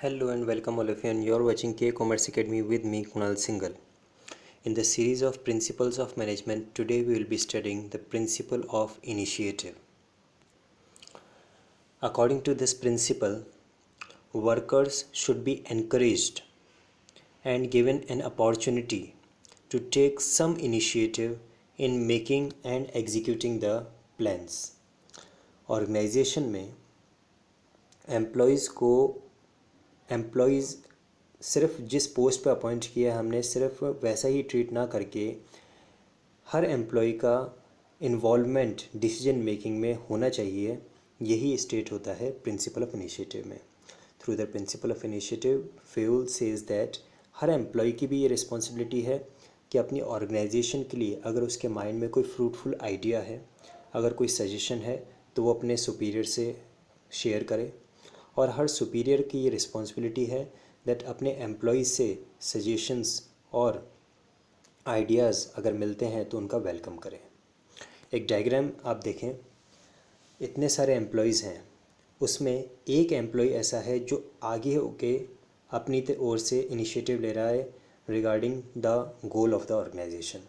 Hello and welcome all of you, and you're watching K Commerce Academy with me Kunal Singhal. In the series of Principles of Management, today we will be studying the principle of initiative. According to this principle, workers should be encouraged and given an opportunity to take some initiative in making and executing the plans. Organisation में employees सिर्फ जिस post पे appoint किया है हमने सिर्फ वैसा ही treat ना करके हर एम्प्लॉय का इन्वॉल्वमेंट डिसीजन मेकिंग में होना चाहिए। यही स्टेट होता है प्रिंसिपल ऑफ इनिशिएटिव में। Through the principle of initiative Fayol says that हर एम्प्लॉय की भी ये रिस्पॉन्सिबिलिटी है कि अपनी ऑर्गेनाइजेशन के लिए अगर उसके माइंड में कोई फ्रूटफुल आइडिया है, अगर कोई सजेशन है, तो वो अपने सुपीरियर से शेयर करे। और हर सुपीरियर की ये रिस्पॉन्सिबिलिटी है दैट अपने एम्प्लॉयज़ से सजेशंस और आइडियाज़ अगर मिलते हैं तो उनका वेलकम करें। एक डायग्राम आप देखें, इतने सारे एम्प्लॉयज़ हैं, उसमें एक एम्प्लॉय ऐसा है जो आगे होके अपनी ओर से इनिशिएटिव ले रहा है regarding the goal of the organisation.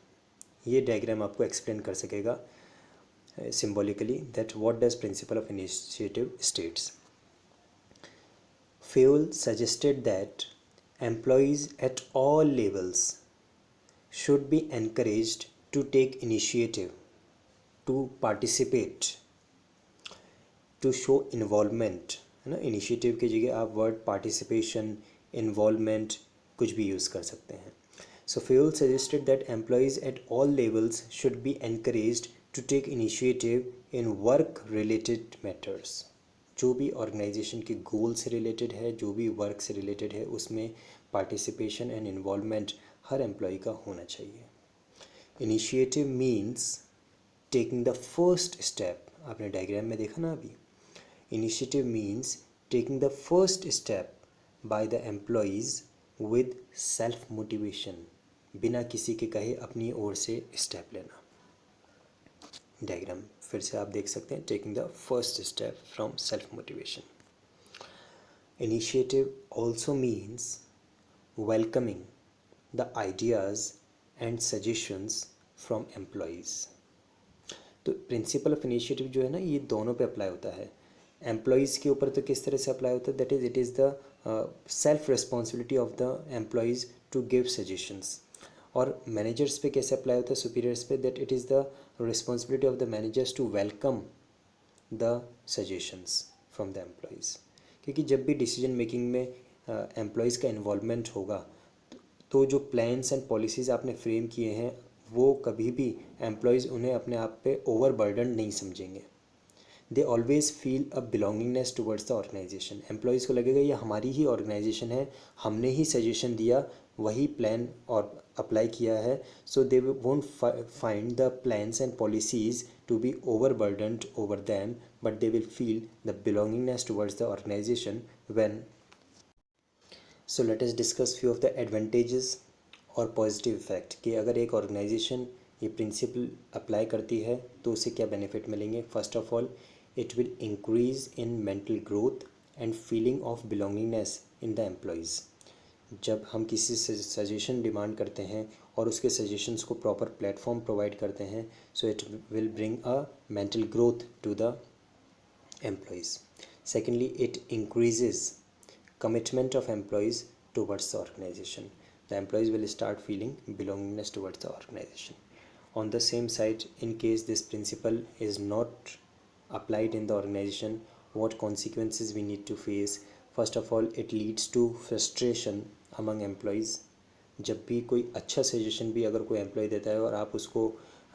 ये डायग्राम आपको एक्सप्लेन कर सकेगा symbolically that what does principle of initiative states. Fayol suggested that employees at all levels should be encouraged to take initiative, to participate, to show involvement, है ना। Initiative की जगह आप word participation, involvement कुछ भी use कर सकते हैं। So Fayol suggested that employees at all levels should be encouraged to take initiative in work related matters. जो भी ऑर्गेनाइजेशन के गोल से रिलेटेड है, जो भी वर्क से रिलेटेड है, उसमें पार्टिसिपेशन एंड इन्वॉल्वमेंट हर एम्प्लॉय का होना चाहिए। Initiative means taking the first step. आपने डायग्राम में देखा ना अभी, initiative means taking the first step by the employees with self motivation, बिना किसी के कहे अपनी ओर से स्टेप लेना। डायग्राम फिर से आप देख सकते हैं, taking the first step from self motivation. Initiative also means welcoming the ideas and suggestions from employees. तो प्रिंसिपल ऑफ इनिशिएटिव जो है ना, ये दोनों पे अप्लाई होता है। एम्प्लॉयज़ के ऊपर तो किस तरह से अप्लाई होता है, that is it is the self responsibility of the employees to give suggestions. और मैनेजर्स पे कैसे अप्लाई होता है, सुपीरियर्स पे, that it is the responsibility of the managers to welcome the suggestions from the employees. क्योंकि जब भी decision making में एम्प्लॉयज़ का इन्वॉल्वमेंट होगा तो जो प्लान्स एंड पॉलिसीज़ आपने फ्रेम किए हैं वो कभी भी एम्प्लॉयज़ उन्हें अपने आप पे ओवर बर्डन नहीं समझेंगे। They always feel a belongingness towards the organisation. Employees को लगेगा ये हमारी ही ऑर्गेनाइजेशन है, हमने ही सजेशन दिया, वही प्लान और अप्लाई किया है। So they won't find the plans and policies to be over burdened over them, but they will feel the belongingness towards the organisation when. So let us discuss few of the advantages और positive effect कि अगर एक organisation ये principal apply करती है तो उसे क्या बेनिफिट मिलेंगे। First of all, it will increase in mental growth and feeling of belongingness in the employees. जब हम किसी से सजेशन डिमांड करते हैं और उसके सजेशंस को प्रॉपर प्लेटफॉर्म प्रोवाइड करते हैं, so it will bring a mental growth to the employees. Secondly, it increases commitment of employees towards the organization. The employees will start feeling belongingness towards the organization. On the same side, in case this principle is not applied in the organization, what consequences we need to face? First of all, it leads to frustration among employees. जब भी कोई अच्छा suggestion भी अगर कोई employ देता है और आप उसको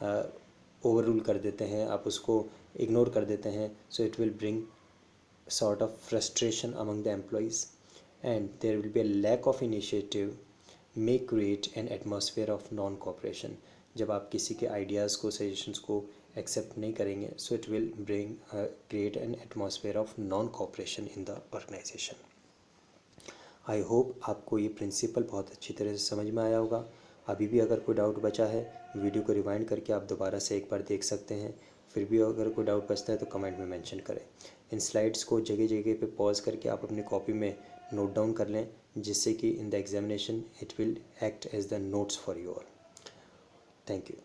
ओवर रूल कर देते हैं, आप उसको इग्नोर कर देते हैं, so it will bring sort of frustration among the employees, and there will be a lack of initiative may create an atmosphere of non cooperation. जब आप किसी के आइडियाज़ को, सजेशंस को एक्सेप्ट नहीं करेंगे, so it will bring create an atmosphere of non cooperation in the organisation. I hope आपको ये प्रिंसिपल बहुत अच्छी तरह से समझ में आया होगा। अभी भी अगर कोई डाउट बचा है, वीडियो को रिवाइंड करके आप दोबारा से एक बार देख सकते हैं। फिर भी अगर कोई डाउट बचता है तो कमेंट में मेंशन करें। इन स्लाइड्स को जगह जगह पे पॉज करके आप अपनी कॉपी में नोट डाउन कर लें, जिससे कि in the examination it will act as the notes for you all. Thank you.